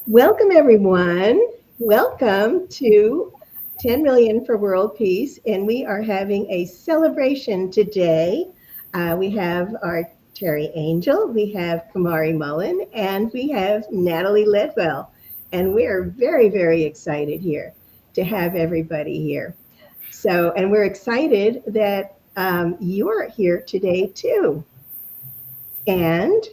Welcome, everyone. Welcome to 10 Million for World Peace. And we are having a celebration today. We have our Teri Angel, we have Kamari Mullen, and we have Natalie Ledwell. And we are very, very excited here to have everybody here. And we're excited that you're here today too. And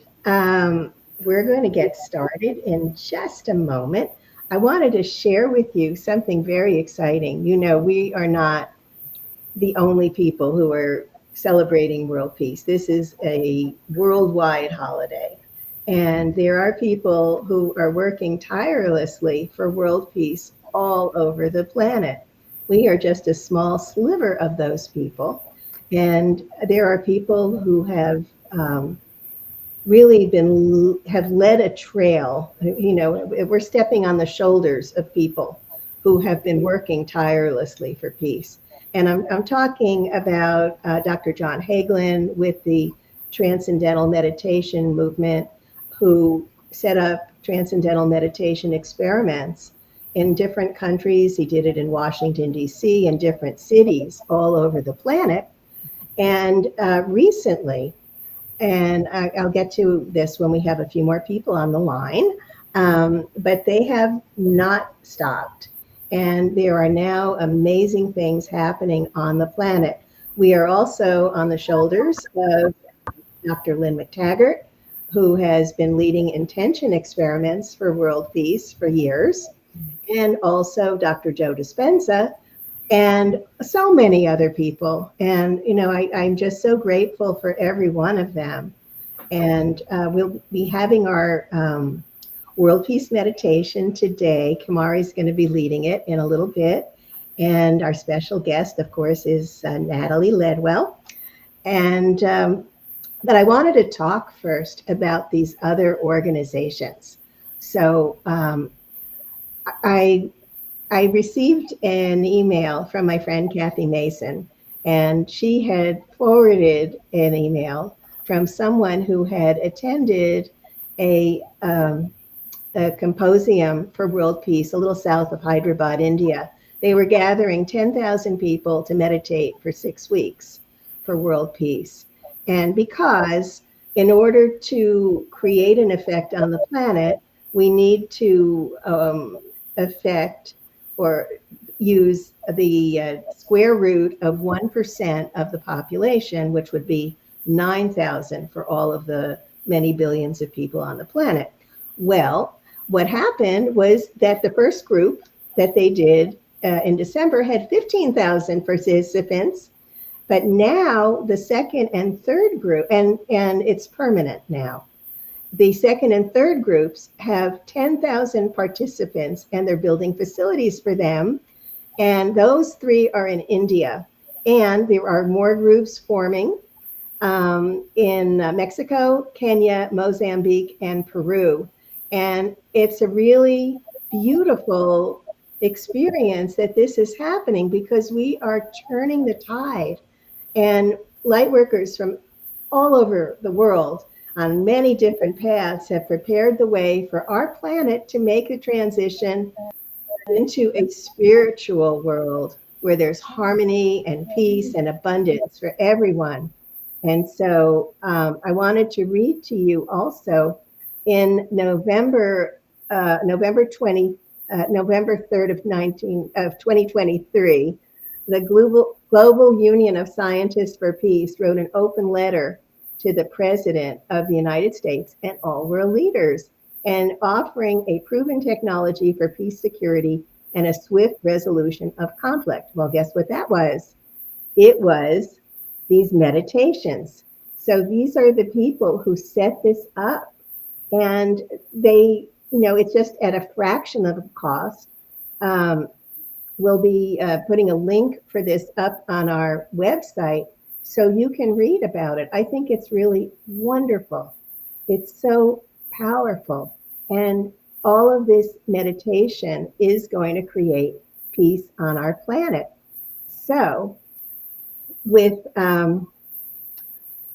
we're going to get started in just a moment. I wanted to share with you something very exciting. You know, we are not the only people who are celebrating world peace. This is a worldwide holiday. And there are people who are working tirelessly for world peace all over the planet. We are just a small sliver of those people. And there are people who have really have led a trail. You know, we're stepping on the shoulders of people who have been working tirelessly for peace. And I'm talking about Dr. John Hagelin with the Transcendental Meditation movement, who set up transcendental meditation experiments in different countries. He did it in Washington, D.C., and different cities all over the planet. And recently, and I'll get to this when we have a few more people on the line, but they have not stopped. And there are now amazing things happening on the planet. We are also on the shoulders of Dr. Lynn McTaggart, who has been leading intention experiments for world peace for years, and also Dr. Joe Dispenza, and so many other people. And, you know, I'm just so grateful for every one of them. And we'll be having our World Peace meditation today. Kamari's going to be leading it in a little bit. And our special guest, of course, is Natalie Ledwell. And but I wanted to talk first about these other organizations. So I received an email from my friend Kathy Mason, and she had forwarded an email from someone who had attended a symposium for world peace a little south of Hyderabad, India. They were gathering 10,000 people to meditate for 6 weeks for world peace. And because in order to create an effect on the planet, we need to affect or use the square root of 1% of the population, which would be 9,000 for all of the many billions of people on the planet. Well, what happened was that the first group that they did in December had 15,000 participants, but now the second and third group, and it's permanent now. The second and third groups have 10,000 participants, and they're building facilities for them. And those three are in India. And there are more groups forming in Mexico, Kenya, Mozambique, and Peru. And it's a really beautiful experience that this is happening because we are turning the tide. And light workers from all over the world on many different paths have prepared the way for our planet to make the transition into a spiritual world where there's harmony and peace and abundance for everyone. And so I wanted to read to you also in November 3rd of 2023, the Global Union of Scientists for Peace wrote an open letter to the President of the United States and all world leaders, and offering a proven technology for peace, security, and a swift resolution of conflict. Well, guess what that was? It was these meditations. So these are the people who set this up, and they, you know, it's just at a fraction of the cost. We'll be putting a link for this up on our website so you can read about it. I think it's really wonderful. It's so powerful. And all of this meditation is going to create peace on our planet. So with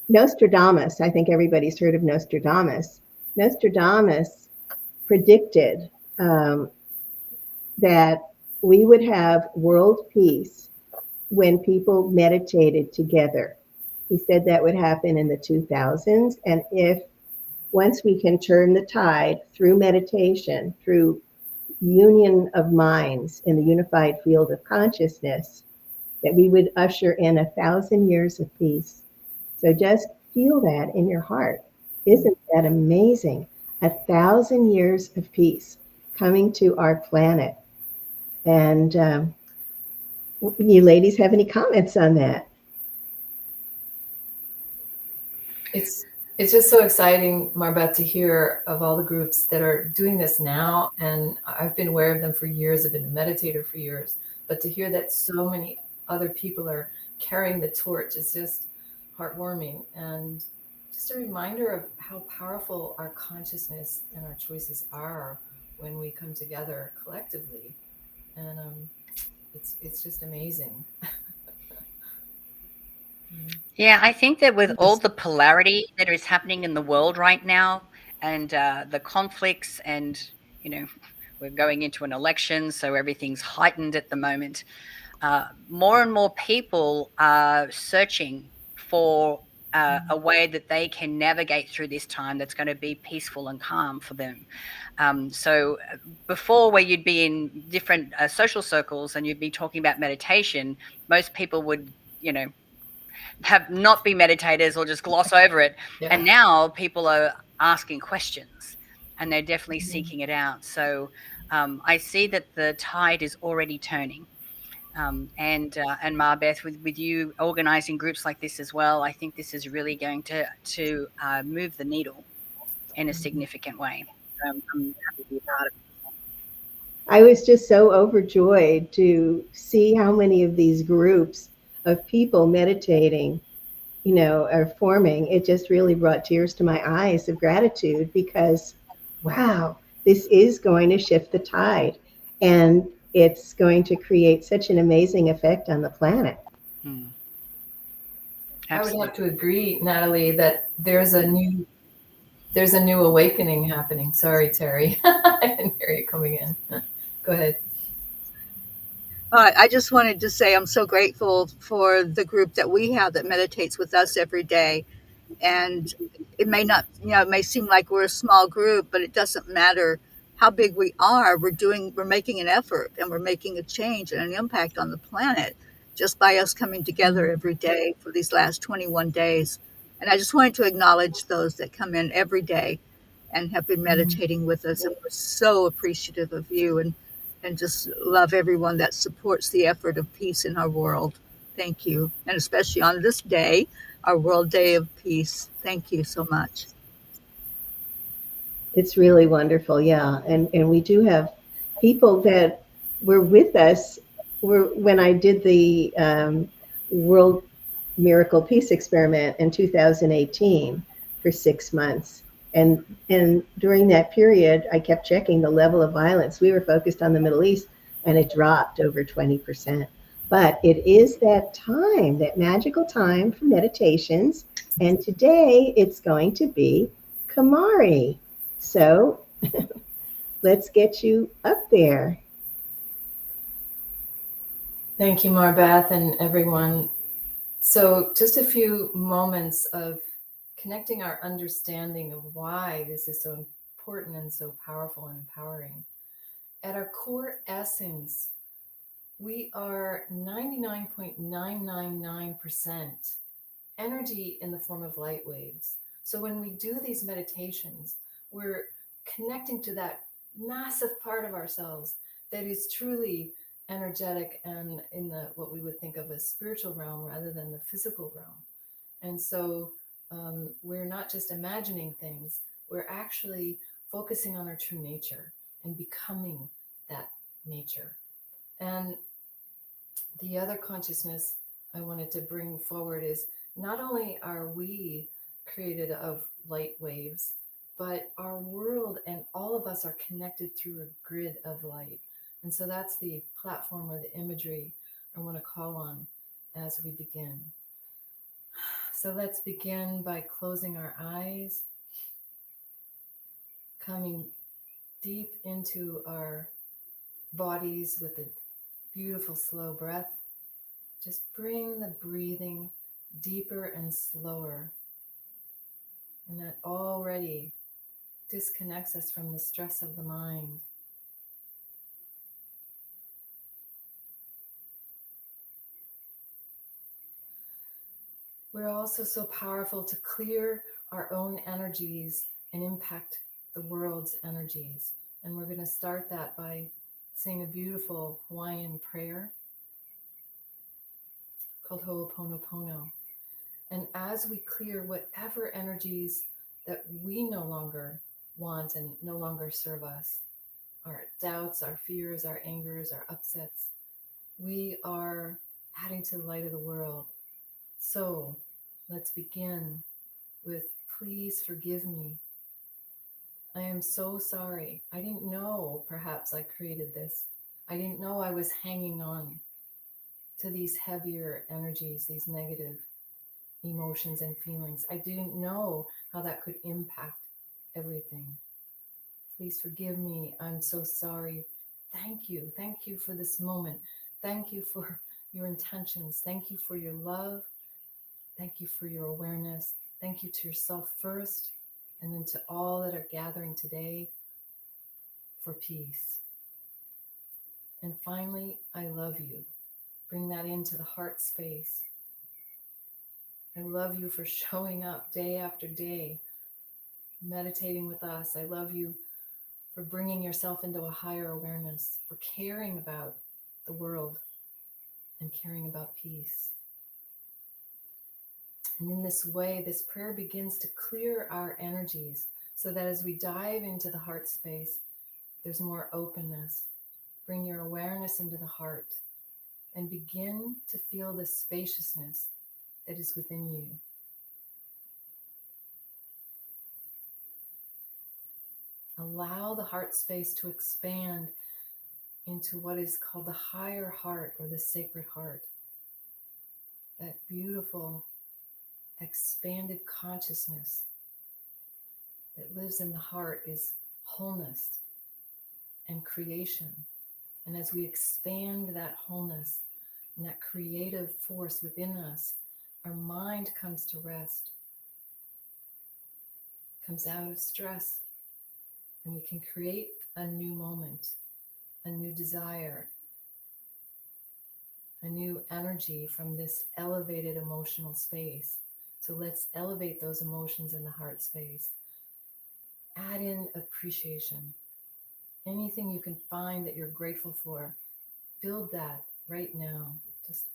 Nostradamus, I think everybody's heard of Nostradamus. Nostradamus predicted um, that we would have world peace when people meditated together. He said that would happen in the 2000s. And if once we can turn the tide through meditation, through union of minds in the unified field of consciousness, that we would usher in 1,000 years of peace. So just feel that in your heart. Isn't that amazing? 1,000 years of peace coming to our planet. And you ladies have any comments on that? It's just so exciting, Marbeth, to hear of all the groups that are doing this now. And I've been aware of them for years. I've been a meditator for years. But to hear that so many other people are carrying the torch is just heartwarming. And just a reminder of how powerful our consciousness and our choices are when we come together collectively. And it's just amazing. Yeah, I think that with all the polarity that is happening in the world right now, and the conflicts, and you know, we're going into an election, so everything's heightened at the moment. More and more people are searching for a way that they can navigate through this time that's going to be peaceful and calm for them. So before, where you'd be in different social circles and you'd be talking about meditation, most people would, have not be meditators or just gloss over it. Yeah. And now people are asking questions and they're definitely Mhm. seeking it out. So I see that the tide is already turning. And Marbeth, with you organizing groups like this as well, I think this is really going to move the needle in a significant way. I'm happy to be a part of it. I was just so overjoyed to see how many of these groups of people meditating, are forming. It just really brought tears to my eyes of gratitude because, wow, this is going to shift the tide and it's going to create such an amazing effect on the planet. Mm, I would have absolutely. to agree, Natalie, that there's a new awakening happening. Sorry, Teri. I didn't hear you coming in. Go ahead. I just wanted to say I'm so grateful for the group that we have that meditates with us every day. And it may not, it may seem like we're a small group, but it doesn't matter how big we are. We're making an effort and we're making a change and an impact on the planet just by us coming together Mm. every day for these last 21 days. And I just wanted to acknowledge those that come in every day and have been Mm. meditating with us. And we're so appreciative of you and just love everyone that supports the effort of peace in our world. Thank you. And especially on this day, our World Day of Peace. Thank you so much. It's really wonderful, yeah. And we do have people that were with us when I did the World Miracle Peace Experiment in 2018 for 6 months. And during that period, I kept checking the level of violence. We were focused on the Middle East, and it dropped over 20%. But it is that time, that magical time for meditations. And today it's going to be Kamari. So let's get you up there. Thank you, Marbeth, and everyone. So, just a few moments of connecting our understanding of why this is so important and so powerful and empowering. At our core essence, we are 99.999% energy in the form of light waves. So when we do these meditations, we're connecting to that massive part of ourselves that is truly energetic and in the what we would think of as spiritual realm rather than the physical realm. And so we're not just imagining things, we're actually focusing on our true nature and becoming that nature. And the other consciousness I wanted to bring forward is not only are we created of light waves, but our world and all of us are connected through a grid of light. And so that's the platform or the imagery I want to call on as we begin. So let's begin by closing our eyes, coming deep into our bodies with a beautiful slow breath. Just bring the breathing deeper and slower. And that already disconnects us from the stress of the mind. We're also so powerful to clear our own energies and impact the world's energies. And we're going to start that by saying a beautiful Hawaiian prayer called Ho'oponopono. And as we clear whatever energies that we no longer want and no longer serve us, our doubts, our fears, our angers, our upsets, we are adding to the light of the world. So let's begin with, please forgive me. I am so sorry. I didn't know perhaps I created this. I didn't know I was hanging on to these heavier energies, these negative emotions and feelings. I didn't know how that could impact everything. Please forgive me. I'm so sorry. Thank you. Thank you for this moment. Thank you for your intentions. Thank you for your love. Thank you for your awareness. Thank you to yourself first, and then to all that are gathering today for peace. And finally, I love you. Bring that into the heart space. I love you for showing up day after day, meditating with us. I love you for bringing yourself into a higher awareness, for caring about the world and caring about peace. And in this way, this prayer begins to clear our energies so that as we dive into the heart space, there's more openness. Bring your awareness into the heart and begin to feel the spaciousness that is within you. Allow the heart space to expand into what is called the higher heart or the sacred heart. That beautiful, expanded consciousness that lives in the heart is wholeness and creation. And as we expand that wholeness and that creative force within us, our mind comes to rest, comes out of stress, and we can create a new moment, a new desire, a new energy from this elevated emotional space. So let's elevate those emotions in the heart space. Add in appreciation. Anything you can find that you're grateful for, build that right now. Just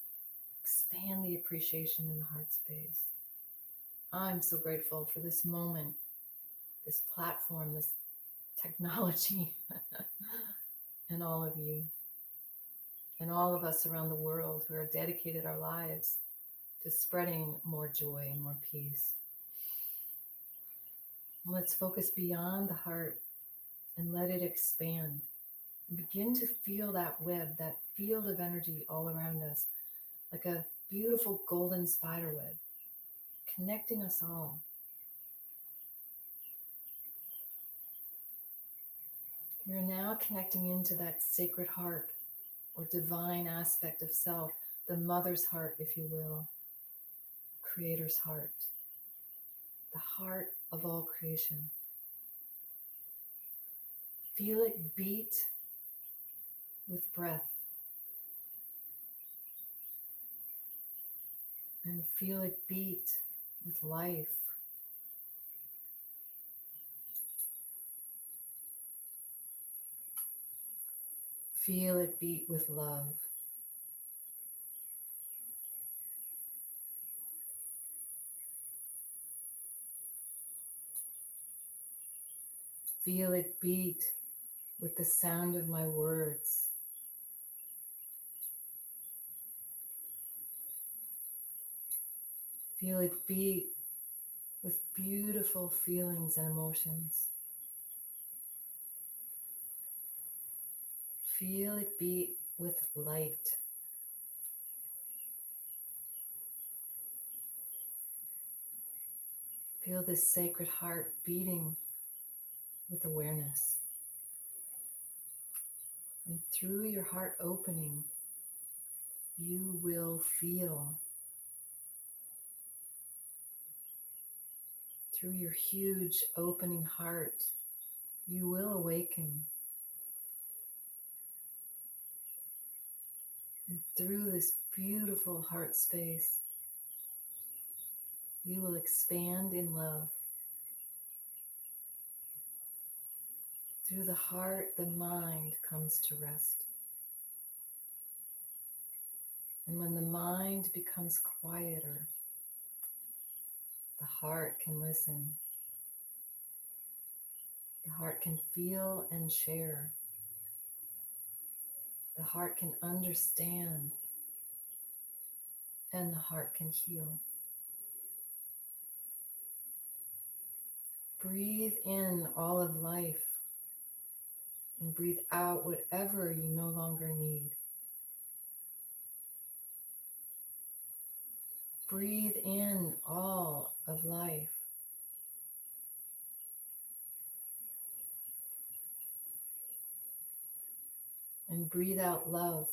expand the appreciation in the heart space. I'm so grateful for this moment, this platform, this technology, and all of you, and all of us around the world who are dedicated our lives to spreading more joy and more peace. Let's focus beyond the heart and let it expand. Begin to feel that web, that field of energy all around us, like a beautiful golden spider web, connecting us all. We're now connecting into that sacred heart or divine aspect of self, the mother's heart, if you will, creator's heart, the heart of all creation. Feel it beat with breath and feel it beat with life. Feel it beat with love. Feel it beat with the sound of my words. Feel it beat with beautiful feelings and emotions. Feel it beat with light. Feel this sacred heart beating with awareness. And through your heart opening, you will feel. Through your huge opening heart, you will awaken. And through this beautiful heart space, you will expand in love. Through the heart, the mind comes to rest. And when the mind becomes quieter, the heart can listen. The heart can feel and share. The heart can understand. And the heart can heal. Breathe in all of life and breathe out whatever you no longer need. Breathe in all of life. And breathe out love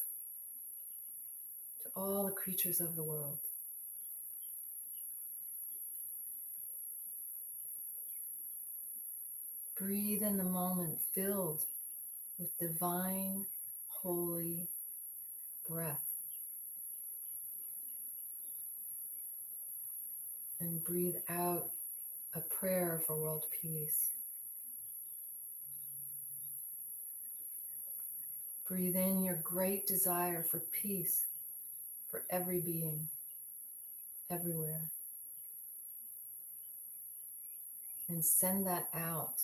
to all the creatures of the world. Breathe in the moment filled with divine, holy breath. And breathe out a prayer for world peace. Breathe in your great desire for peace for every being, everywhere. And send that out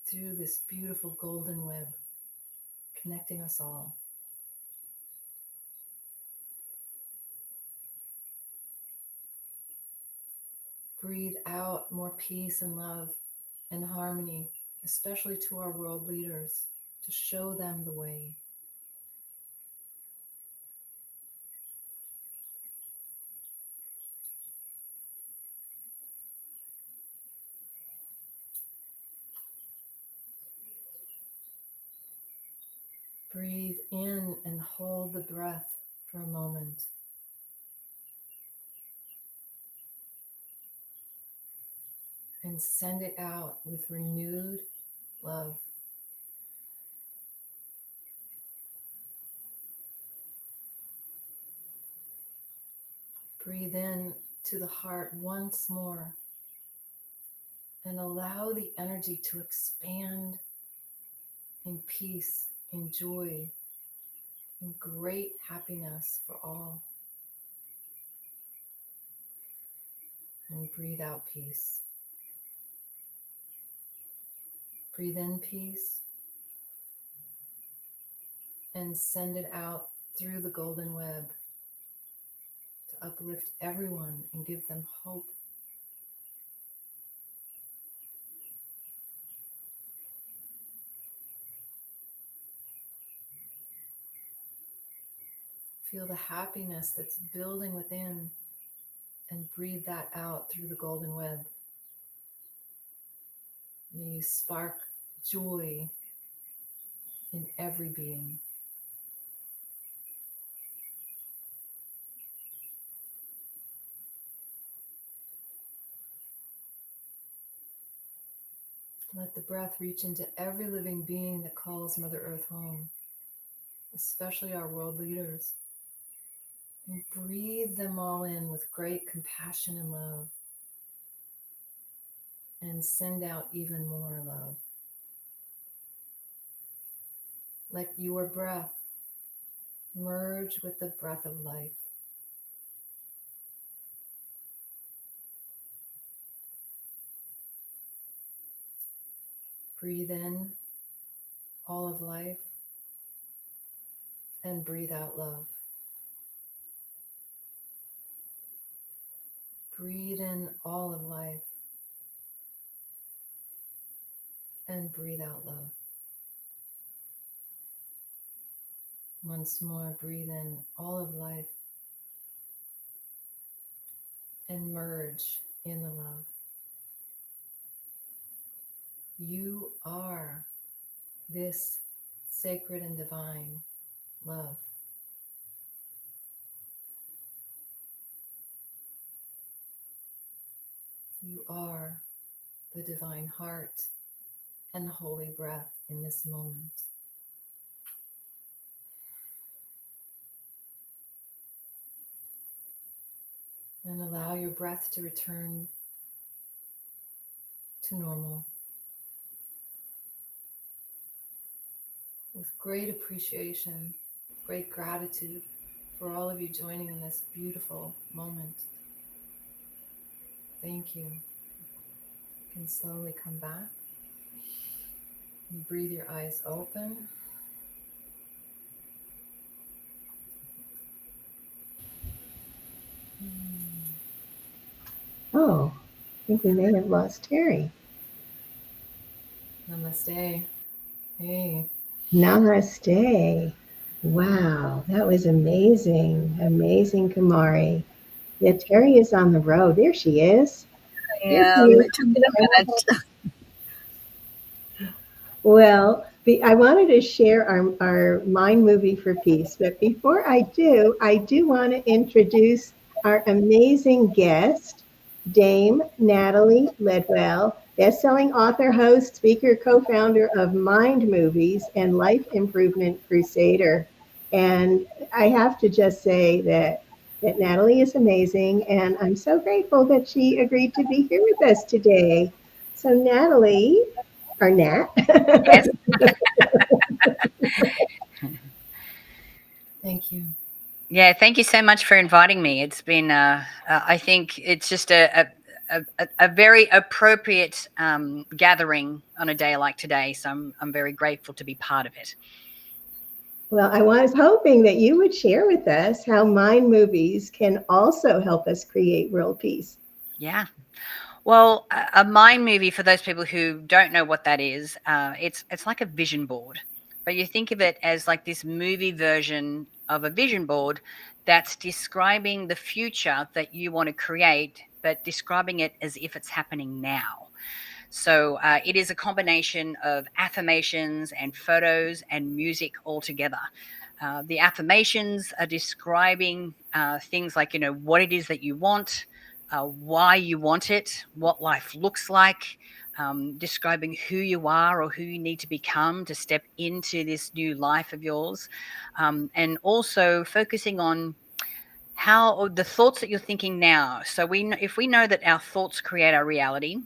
through this beautiful golden web, connecting us all. Breathe out more peace and love and harmony, especially to our world leaders, to show them the way. Breathe in and hold the breath for a moment. And send it out with renewed love. Breathe in to the heart once more and allow the energy to expand in peace, in joy, in great happiness for all. And breathe out peace. Breathe in peace and send it out through the golden web to uplift everyone and give them hope. Feel the happiness that's building within and breathe that out through the golden web. May you spark joy in every being. Let the breath reach into every living being that calls Mother Earth home, especially our world leaders. And breathe them all in with great compassion and love. And send out even more love. Let your breath merge with the breath of life. Breathe in all of life and breathe out love. Breathe in all of life and breathe out love. Once more, breathe in all of life and merge in the love. You are this sacred and divine love. You are the divine heart and holy breath in this moment. And allow your breath to return to normal with great appreciation, great gratitude for all of you joining in this beautiful moment. Thank you. You can slowly come back. You breathe your eyes open. Oh, I think we may have lost Teri. Namaste. Hey. Namaste. Wow, that was amazing. Amazing, Kamari. Yeah, Teri is on the road. There she is. There she is. It took it a minute. Well, I wanted to share our Mind Movie for Peace, but before I do want to introduce our amazing guest, Dame Natalie Ledwell, best-selling author, host, speaker, co-founder of Mind Movies and Life Improvement Crusader. And I have to just say that Natalie is amazing, and I'm so grateful that she agreed to be here with us today. So Natalie, or Nat. Yes. Thank you. Yeah, thank you so much for inviting me. It's been, I think it's just a very appropriate gathering on a day like today. So I'm very grateful to be part of it. Well, I was hoping that you would share with us how mind movies can also help us create world peace. Yeah. Well, a mind movie, for those people who don't know what that is, it's like a vision board, but you think of it as like this movie version of a vision board that's describing the future that you want to create, but describing it as if it's happening now. So it is a combination of affirmations and photos and music all together. The affirmations are describing things like, what it is that you want, why you want it, what life looks like, describing who you are or who you need to become to step into this new life of yours, and also focusing on how the thoughts that you're thinking now. So if we know that our thoughts create our reality,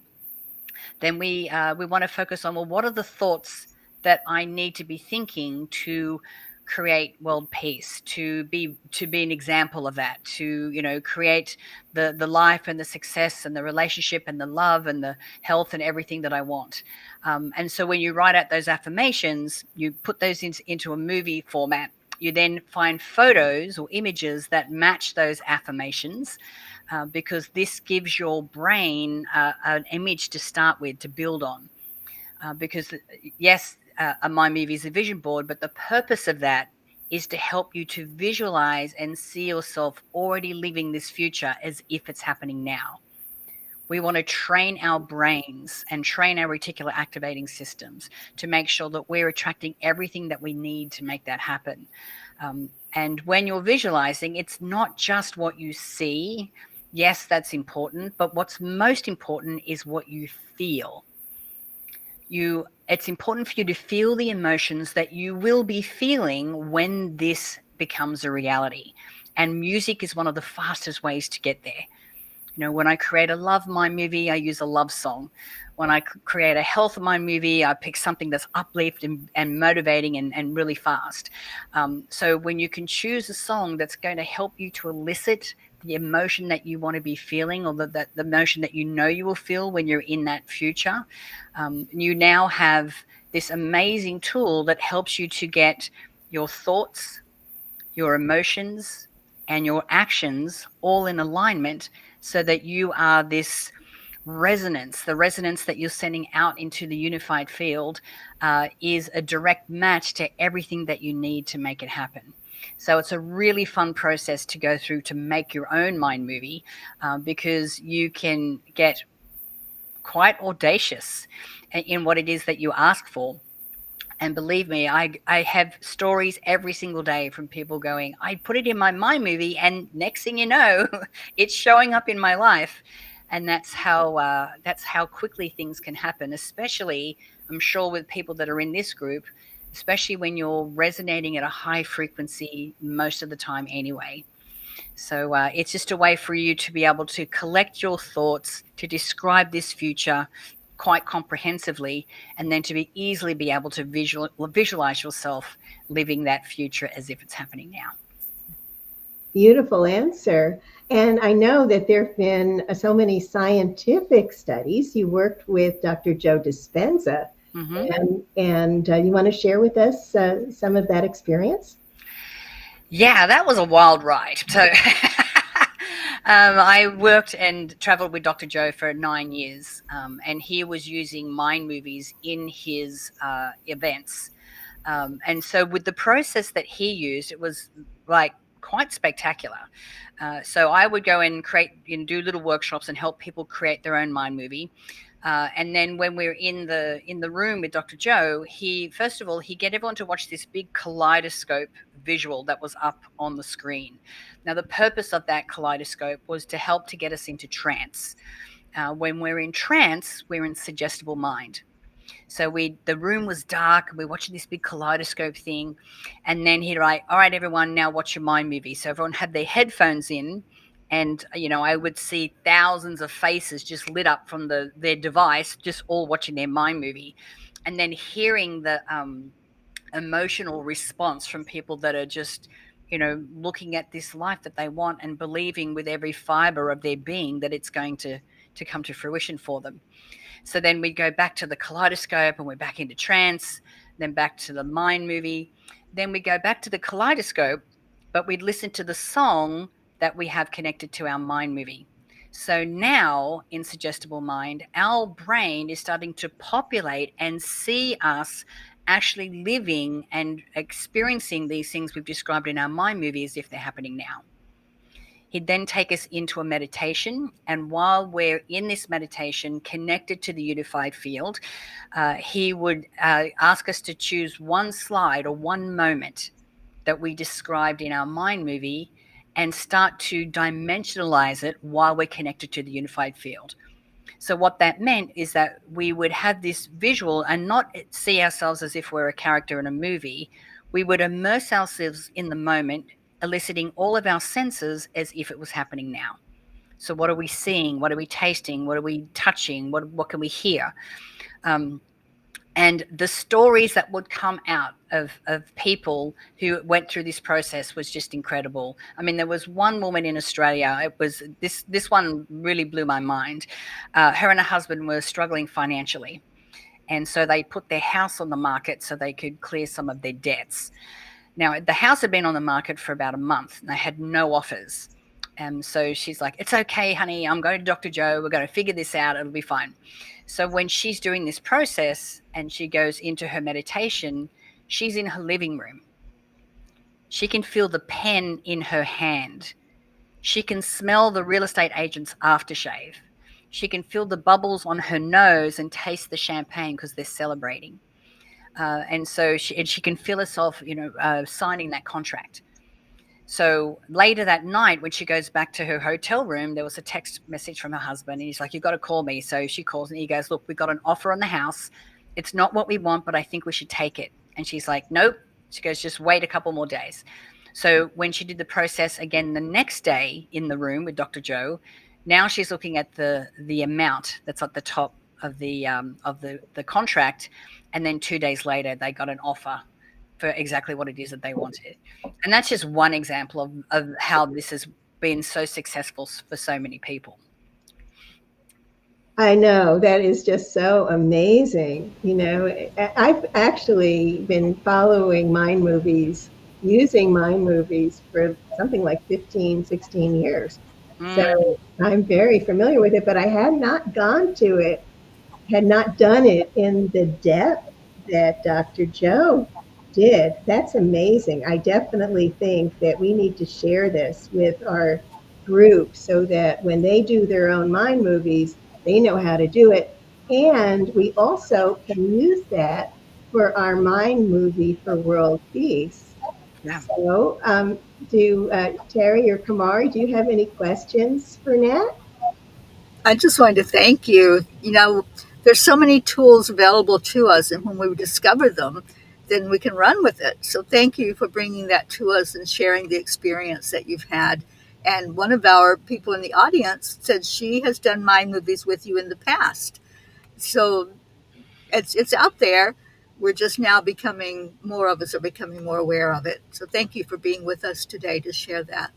then we want to focus on, well, what are the thoughts that I need to be thinking to create world peace, to be an example of that, to create the life and the success and the relationship and the love and the health and everything that I want. And so when you write out those affirmations, you put those into a movie format. You then find photos or images that match those affirmations, because this gives your brain an image to start with, to build on. Because, yes, a mind movie is a vision board, but the purpose of that is to help you to visualize and see yourself already living this future as if it's happening now. We want to train our brains and train our reticular activating systems to make sure that we're attracting everything that we need to make that happen. And when you're visualizing, it's not just what you see. Yes, that's important, but what's most important is what you feel. It's important for you to feel the emotions that you will be feeling when this becomes a reality. And music is one of the fastest ways to get there. When I create a love mind movie, I use a love song. When I create a health mind movie, I pick something that's uplifting and motivating and really fast. So when you can choose a song that's going to help you to elicit the emotion that you want to be feeling, or the emotion that you will feel when you're in that future, you now have this amazing tool that helps you to get your thoughts, your emotions, and your actions all in alignment, so that you are this resonance. The resonance that you're sending out into the unified field is a direct match to everything that you need to make it happen. So it's a really fun process to go through to make your own mind movie, because you can get quite audacious in what it is that you ask for. And believe me, I have stories every single day from people going, I put it in my mind movie, and next thing you know, it's showing up in my life. And that's how quickly things can happen, especially I'm sure with people that are in this group, especially when you're resonating at a high frequency most of the time anyway. So it's just a way for you to be able to collect your thoughts, to describe this future quite comprehensively, and then to be easily be able to visualize yourself living that future as if it's happening now. Beautiful answer. And I know that there have been so many scientific studies. You worked with Dr. Joe Dispenza, Mm-hmm. and you want to share with us some of that experience? Yeah, that was a wild ride. So I worked and traveled with Dr. Joe for 9 years, and he was using mind movies in his events. And so, with the process that he used, it was like quite spectacular. So, I would go and create and do little workshops and help people create their own mind movie. And then when we were in the room with Dr. Joe, he first of all he get everyone to watch this big kaleidoscope visual that was up on the screen. Now the purpose of that kaleidoscope was to help to get us into trance. When we're in trance, we're in suggestible mind. So the room was dark and we're watching this big kaleidoscope thing. And then he'd write, all right, everyone, now watch your mind movie. So everyone had their headphones in, and I would see thousands of faces just lit up from their device, just all watching their mind movie. And then hearing the emotional response from people that are just looking at this life that they want and believing with every fiber of their being that it's going to come to fruition for them. So then we go back to the kaleidoscope and we're back into trance, then back to the mind movie. Then we go back to the kaleidoscope, but we'd listen to the song that we have connected to our mind movie. So now in suggestible mind, our brain is starting to populate and see us actually living and experiencing these things we've described in our mind movie as if they're happening now. He'd then take us into a meditation. And while we're in this meditation, connected to the unified field, he would ask us to choose one slide or one moment that we described in our mind movie and start to dimensionalize it while we're connected to the unified field. So what that meant is that we would have this visual and not see ourselves as if we're a character in a movie. We would immerse ourselves in the moment, eliciting all of our senses as if it was happening now. So what are we seeing? What are we tasting? What are we touching? What can we hear? And the stories that would come out of people who went through this process was just incredible. I mean, there was one woman in Australia. It was this one really blew my mind. Her and her husband were struggling financially, and so they put their house on the market so they could clear some of their debts. Now, the house had been on the market for about a month, and they had no offers. And so she's like, it's okay, honey. I'm going to Dr. Joe. We're going to figure this out. It'll be fine. So when she's doing this process and she goes into her meditation, she's in her living room. She can feel the pen in her hand. She can smell the real estate agent's aftershave. She can feel the bubbles on her nose and taste the champagne because they're celebrating. And so she can feel herself, signing that contract. So later that night, when she goes back to her hotel room, there was a text message from her husband. And he's like, you've got to call me. So she calls and he goes, look, we've got an offer on the house. It's not what we want, but I think we should take it. And she's like, nope. She goes, just wait a couple more days. So when she did the process again the next day in the room with Dr. Joe, now she's looking at the amount that's at the top of the contract. And then 2 days later, they got an offer for exactly what it is that they wanted. And that's just one example of how this has been so successful for so many people. I know, that is just so amazing. I've actually been following mind movies, using mind movies for something like 15, 16 years. So I'm very familiar with it, but I had not gone to it, had not done it in the depth that Dr. Joe did. That's amazing. I definitely think that we need to share this with our group so that when they do their own mind movies, they know how to do it. And we also can use that for our mind movie for world peace. Yeah. So, Teri or Kamari, do you have any questions for Nat? I just wanted to thank you. You know, there's so many tools available to us, and when we discover them, then we can run with it. So thank you for bringing that to us and sharing the experience that you've had. And one of our people in the audience said she has done mind movies with you in the past. So it's out there. We're just now becoming more of us are becoming more aware of it. So thank you for being with us today to share that.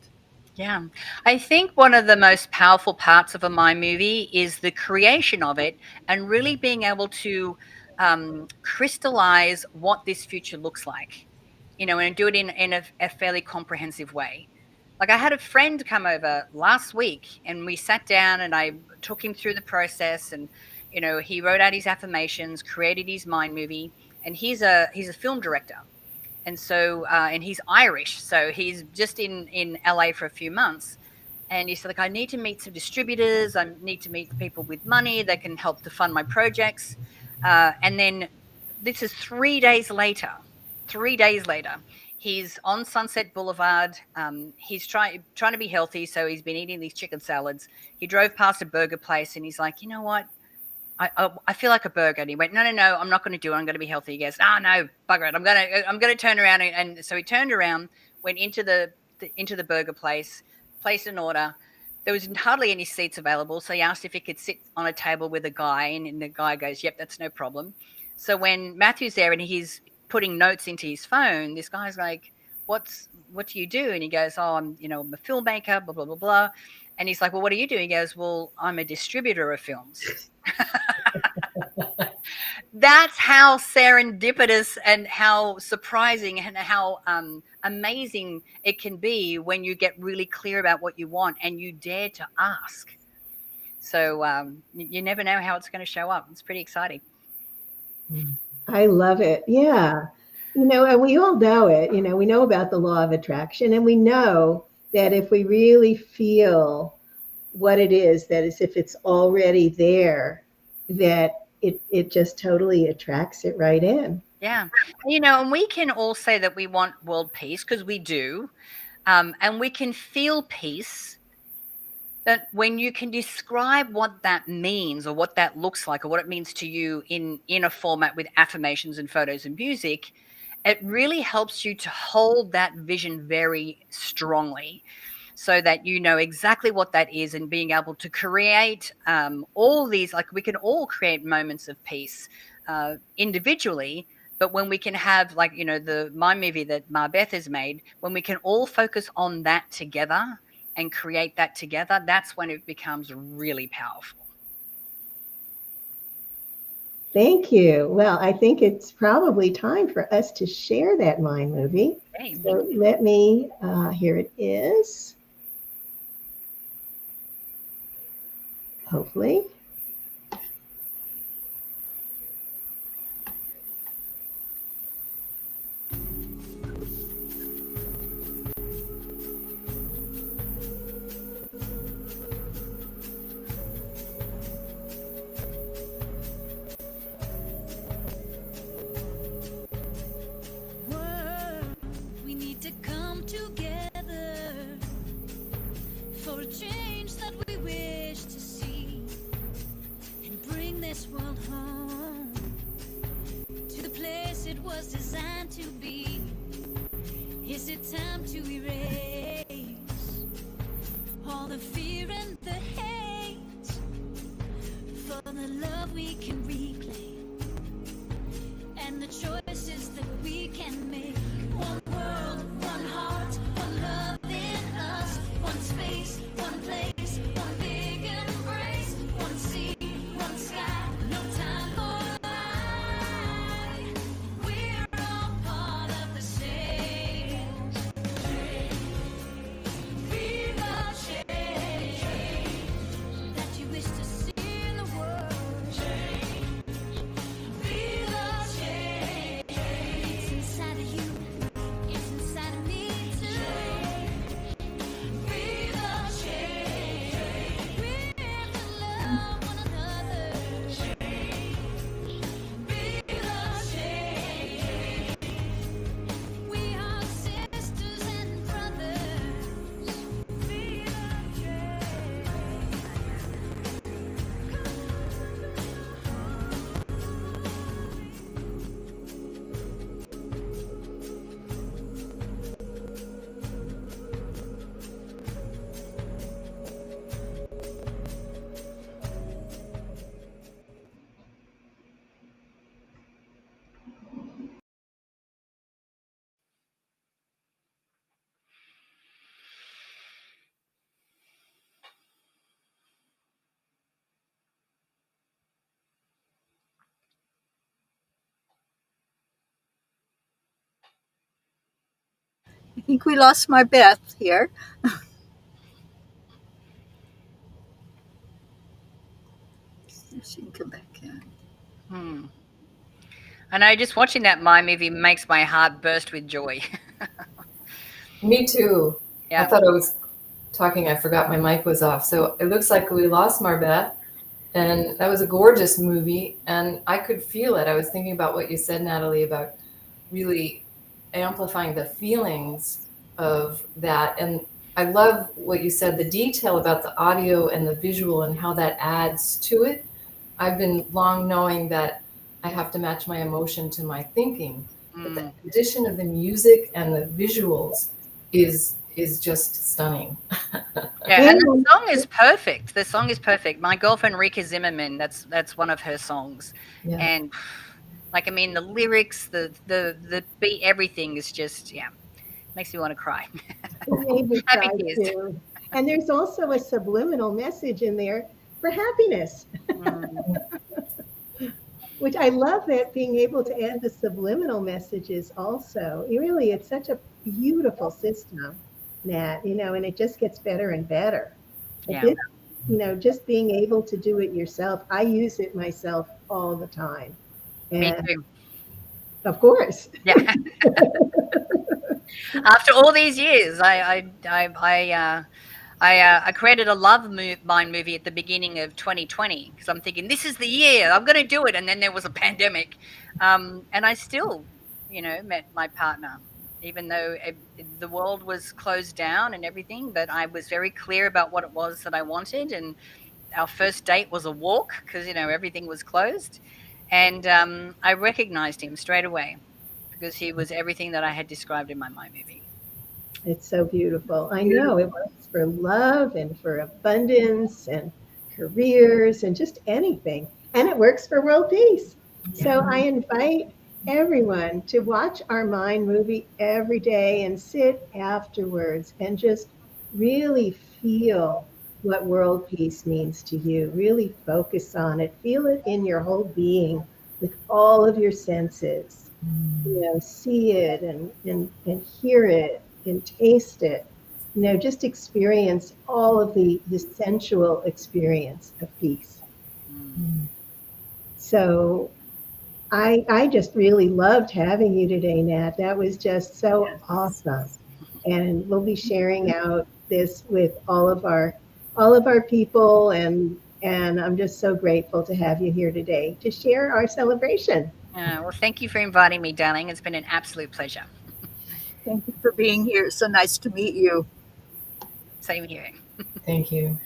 Yeah. I think one of the most powerful parts of a mind movie is the creation of it and really being able to crystallize what this future looks like, and do it in a fairly comprehensive way. Like I had a friend come over last week and we sat down and I took him through the process and, he wrote out his affirmations, created his mind movie, and he's a film director. And he's Irish, so he's just in LA for a few months. And he said, like, I need to meet some distributors. I need to meet people with money that can help to fund my projects. And then this is 3 days later. 3 days later, he's on Sunset Boulevard. He's trying to be healthy, so he's been eating these chicken salads. He drove past a burger place, and he's like, you know what? I feel like a burger. And he went, no, I'm not going to do it. I'm going to be healthy. He goes, no, bugger it. I'm going to turn around. And so he turned around, went into the burger place, placed an order. There was hardly any seats available. So he asked if he could sit on a table with a guy. And the guy goes, yep, that's no problem. So when Matthew's there and he's putting notes into his phone, this guy's like, what do you do? And he goes, oh, I'm a filmmaker, blah, blah, blah, blah. And he's like, well, what do you do? He goes, well, I'm a distributor of films. That's how serendipitous and how surprising and how amazing it can be when you get really clear about what you want and you dare to ask. So you never know how it's going to show up. It's pretty exciting. I love it. Yeah. And we all know it. We know about the law of attraction, and we know that if we really feel what it is, that is, if it's already there, that it just totally attracts it right in. Yeah. And we can all say that we want world peace because we do. And we can feel peace. But when you can describe what that means or what that looks like or what it means to you in a format with affirmations and photos and music, it really helps you to hold that vision very strongly so that you know exactly what that is and being able to create all these, like we can all create moments of peace individually. But when we can have the mind movie that Marbeth has made, when we can all focus on that together and create that together, that's when it becomes really powerful. Thank you. Well, I think it's probably time for us to share that mind movie. Okay. So let me, here it is. Hopefully. We need to come together for a change that we wish to see and bring this world home to the place it was designed to be. Is it time to erase all the fear and the hate for the love we can reclaim and the choices that we can make? One world, one heart, one love in us, one space, one place, one big embrace, one sea, one sky, no time for lie. We're all part of the same. Be the change that you wish to see in the world. I think we lost my Beth here. She can come back in. Hmm. I know just watching that My movie makes my heart burst with joy. Me too. I Yeah. thought I was talking. I forgot my mic was off. So it looks like we lost Marbeth. And that was a gorgeous movie. And I could feel it. I was thinking about what you said, Natalie, about really amplifying the feelings of that. And I love what you said, the detail about the audio and the visual and how that adds to it. I've been long knowing that I have to match my emotion to my thinking, but the Mm. addition of the music and the visuals is just stunning. Yeah, and the And song is perfect. The song is perfect. My girlfriend Rika Zimmerman, that's one of her songs. Yeah. And like I mean the lyrics, the beat, everything is just yeah, makes me want to cry. it made me Happy cry tears. too. And there's also a subliminal message in there for happiness, Mm, which I love that being able to add the subliminal messages also. Really, it's such a beautiful system, Nat, and it just gets better and better. But yeah, this, just being able to do it yourself, I use it myself all the time. me And too. of course, Yeah. After all these years, I created a mine movie at the beginning of 2020 because I'm thinking this is the year I'm going to do it, and then there was a pandemic, and I still, met my partner, even though the world was closed down and everything. But I was very clear about what it was that I wanted, and our first date was a walk because everything was closed, and I recognized him straight away because he was everything that I had described in my movie. it's so beautiful. I know it works for love and for abundance and careers and just anything. And it works for world peace. So I invite everyone to watch our Mind movie every day and sit afterwards and just really feel what world peace means to you. Really focus on it. Feel it in your whole being with all of your senses. See it and hear it and taste it. Just experience all of the sensual experience of peace. Mm. So I just really loved having you today, Nat. That was just so awesome. And we'll be sharing out this with all of our people, and I'm just so grateful to have you here today to share our celebration. Well, thank you for inviting me, darling. It's been an absolute pleasure. Thank you for being here. It's so nice to meet you. Same here. Thank you.